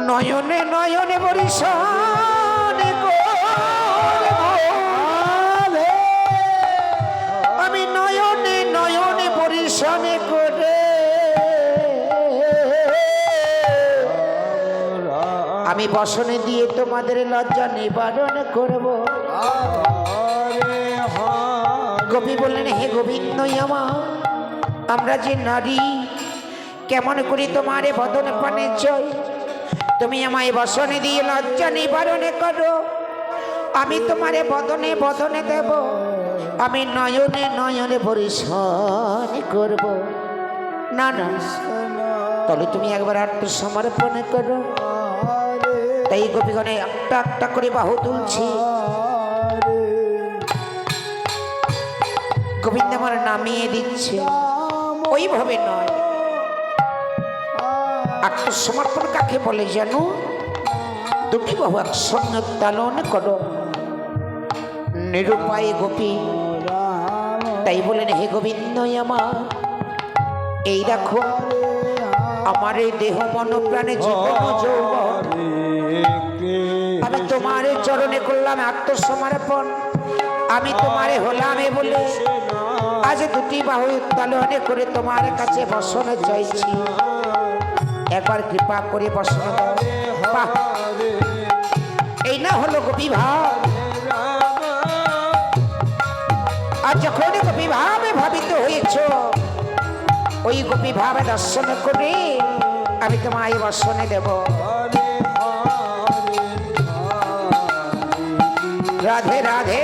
নয়নে নয়নে বরিশানে আমি নয়নে নয়নে বরিশানে করে আমি বসনে দিয়ে তোমাদের লজ্জা নিবারণ করব। কবি বললেন, হে গোবিন্দ আমার, আমরা যে নারী কেমন করি তোমারে বদন পানে চাই, তুমি আমায় বসনে দিয়ে লজ্জা নিবারণ করো। আমি তোমারে বদনে বদনে দেব, আমি নয়নে নয়নে পরিশান করব। না না, তাহলে তুমি একবার আত্মসমর্পণ করো। তাই গোপীগণে একটা একটা করে বাহু তুলছি। গোবিন্দ আমার নামিয়ে দিচ্ছে, ওইভাবে নয়। আত্মসমর্পণ কাকে বলে জানো? দুটি বাহু একসঙ্গে উত্তোলন করো, নিরুপায় গোপী। তাই বলেন, হে গোবিন্দ আমার, এই দেখো আমার এই দেহ মন প্রাণে জীবন যৌবন, আমি তোমার চরণে করলাম আত্মসমর্পণ। আমি তোমারে হলাম এ বলে আজ দুটি বাহু উত্তোলনে করে তোমার কাছে বসন চাইছি। একবার কৃপা করে বসন দাও। বাহ, এই না হলো গোপী ভাব। আর যখন গোপী ভাবে ভাবিত হয়েছ, ওই গোপী ভাবে দর্শন করে আমি তোমায় বসনে দেব। রাধে রাধে।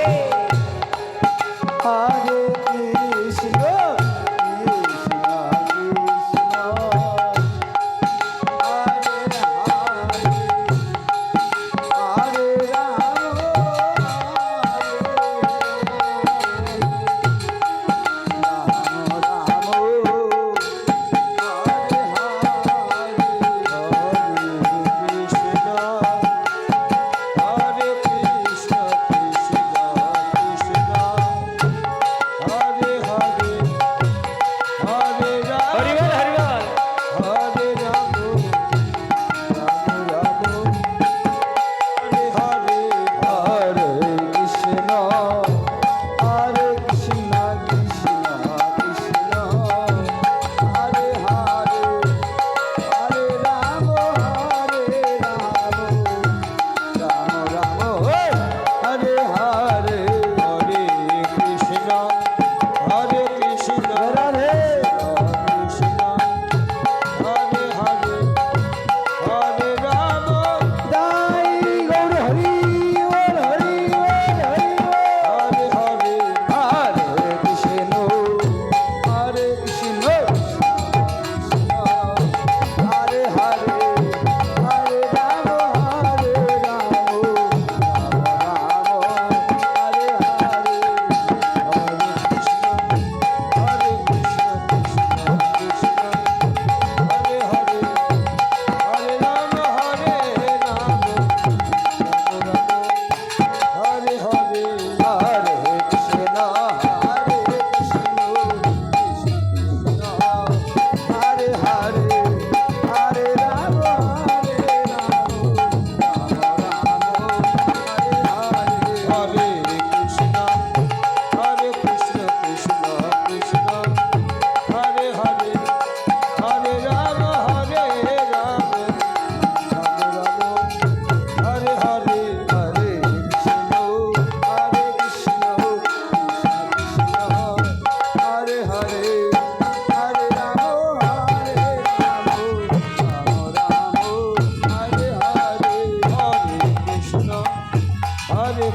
হরে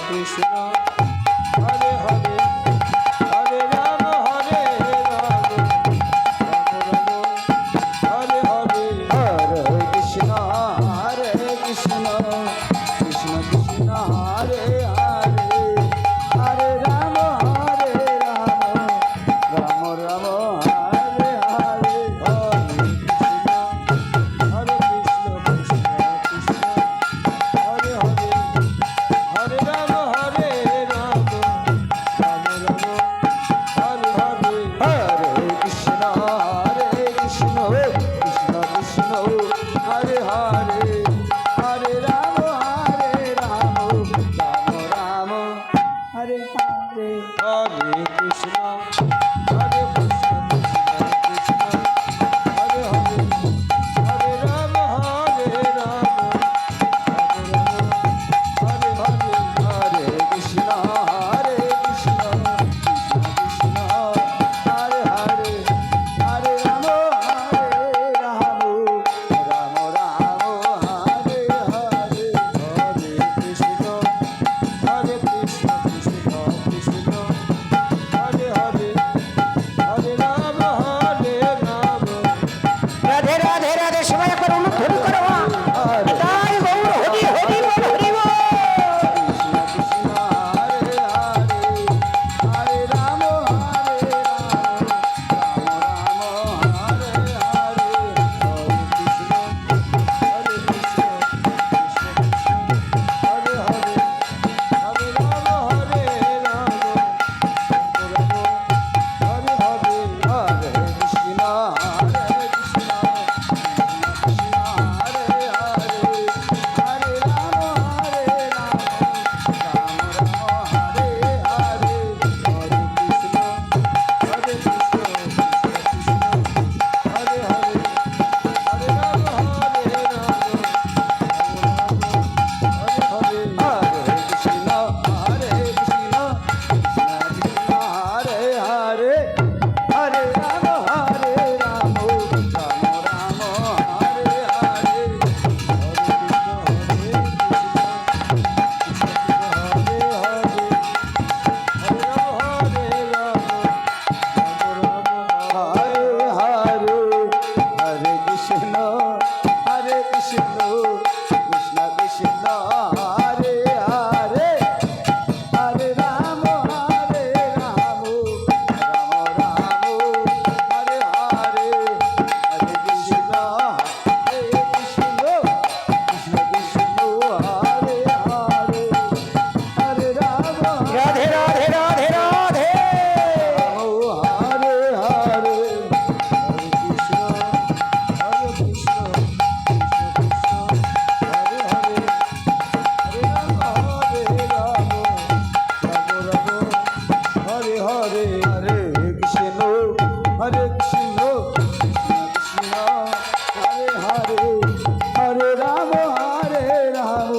কৃষ্ণ Hare কৃষ্ণ হরে হরে হরে রাম রাম রাম হরে হরে হরে কৃষ্ণ হরে কৃষ্ণ কৃষ্ণ হরে হরে হরে রাম হরে রাম হরে হরে হরে কৃষ্ণ হরে কৃষ্ণ কৃষ্ণ হরে হরে হরে রাম রাম রাম হরে হরে হরে কৃষ্ণ হরে কৃষ্ণ কৃষ্ণ কৃষ্ণ হরে হরে হরে রাম রাধে রাধে রাধে সবাই একবার অনুধ্বনি করো মা। তাই গৌর হরি হরি বল হরি বল। কৃষ্ণ হরে হরে হরে রাম হরে রাম রাম হরে হরে হরে কৃষ্ণ হরে কৃষ্ণ হরে হরে হরে রাম হরে রাম হরে হরে হরে কৃষ্ণ হরে কৃষ্ণ হরে হরে হরে রাম হরে রাম রাম রাম হরে হরে হরে কৃষ্ণ হরে কৃষ্ণ কৃষ্ণ হরে হরে হরে রাম হরে রাম হরে হরে হরে কৃষ্ণ হরে কৃষ্ণ কৃষ্ণ হরে হরে হরে রাম হরে রাম রাম রাম হরে হরে হরে কৃষ্ণ হরে কৃষ্ণ কৃষ্ণ কৃষ্ণ হরে হরে হরে রাম হরে রাম রাম রাম হরে হরে হরে কৃষ্ণ হরে কৃষ্ণ কৃষ্ণ কৃষ্ণ হরে হরে হরে রাম রাধে রাধে রাধে রাধে। হরে হরে হরে কৃষ্ণ হরে কৃষ্ণ কৃষ্ণ কৃষ্ণ হরে হরে হরে রাম হরে রাম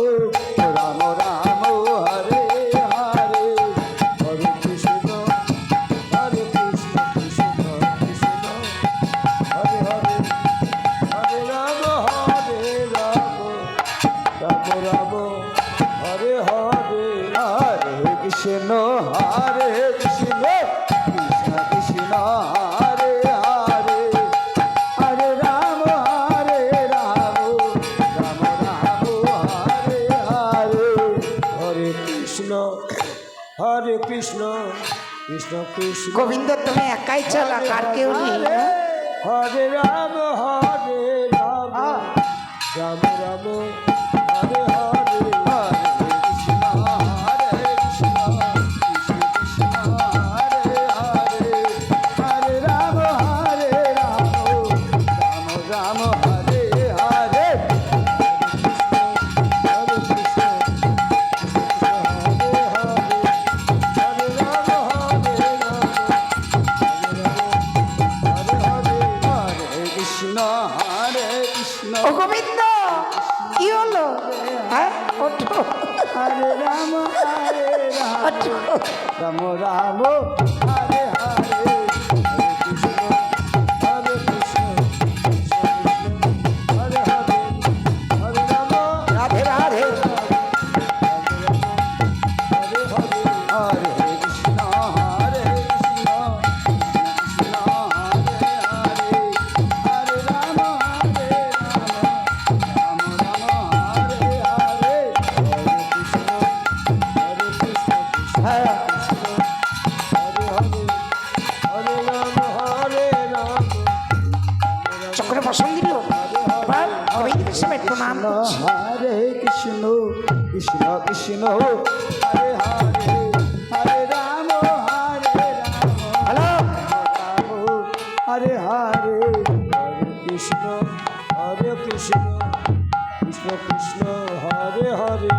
রাম রাম হরে হরে হরে কৃষ্ণ হরে কৃষ্ণ কৃষ্ণ কৃষ্ণ হরে হরে হরে রাম হরে রাম রাম রাম হরে হরে হরে কৃষ্ণ হরে কৃষ্ণ কৃষ্ণ কৃষ্ণ হরে হরে হরে রাম হরে রাম রাম রাম হরে হরে হরে কৃষ্ণ হরে কৃষ্ণ কৃষ্ণ কৃষ্ণ হরে হরে হরে রাম হরে রাম রাম রাম হরে হরে হরে কৃষ্ণ হরে কৃষ্ণ কৃষ্ণ কৃষ্ণ গোবিন্দ তুমি একাই চালা, কার কেউ নেই। হরে রাম হরে রাম রাম রাম হরে হরে হরে কৃষ্ণ হরে কৃষ্ণ কৃষ্ণ কৃষ্ণ হরে হরে হরে রাম হরে রাম রাম রাম হরে হরে হরে কৃষ্ণ হরে হরে হরে রাম হরে রাম হরে কৃষ্ণ হরে কৃষ্ণ ও গোবিন্দ কি হলো? হ্যাঁ ওঠো হরে রাম ওঠো। রাম রাম হরে হরে হরে কৃষ্ণ হরে হরে হরে রাম রাধে রাধে হরে হরে হরে কৃষ্ণ হরে কৃষ্ণ কৃষ্ণ হরে হরে হরে রাম হরে রাম রাম রাম হরে হরে হরে কৃষ্ণ কৃষ্ণ হ্যাঁ হরে হরে হরে রাম হরে রাম চক্রে বসন দিল। গোবিন্দ সবাই প্রণাম করছি। হরে কৃষ্ণ কৃষ্ণ কৃষ্ণ হরে হরে হরে রাম হরে রাম হ্যালো রাম হরে হরে হরে কৃষ্ণ কৃষ্ণ কৃষ্ণ কৃষ্ণ হরে হরে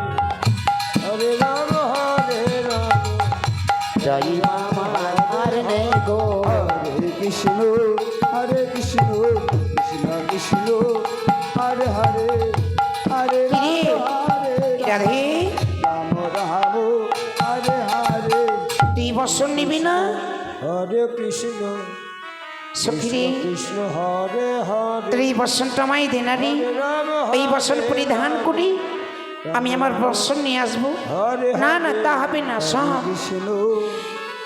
হরে রাম জয় আমার নেই গো হরে কৃষ্ণ কৃষ্ণ কৃষ্ণ হরে হরে হরে হরে রাধে রাম রাম হরে হরে তুই বসন নিবি না? হরে কৃষ্ণ সখীরে কৃষ্ণ হরে হরে তুই এই বসনটা আমায় দেনারি, রাম এই বসন পরিধান করি আমি আমার বসন নিয়ে আসবো। হরে না না তা হবে না, সব কৃষ্ণ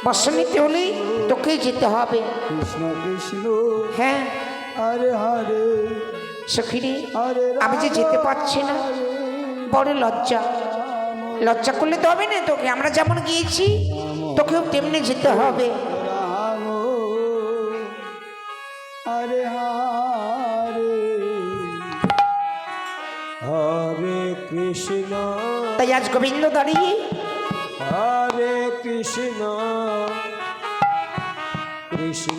বসন নিতে হলে তোকে যেতে হবে। কৃষ্ণ কৃষ্ণ হ্যাঁ হরে হরে সখীরে হরে আমি যে যেতে পারছি না, বড় লজ্জা। লজ্জা করলে তো হবে না, তোকে আমরা যেমন গিয়েছি তোকেও তেমনি যেতে হবে। রাম হরে হরে হরে কৃষ্ণ তাই আজ গোবিন্দ দাঁড়িয়ে হরে কৃষ্ণ কৃষ্ণ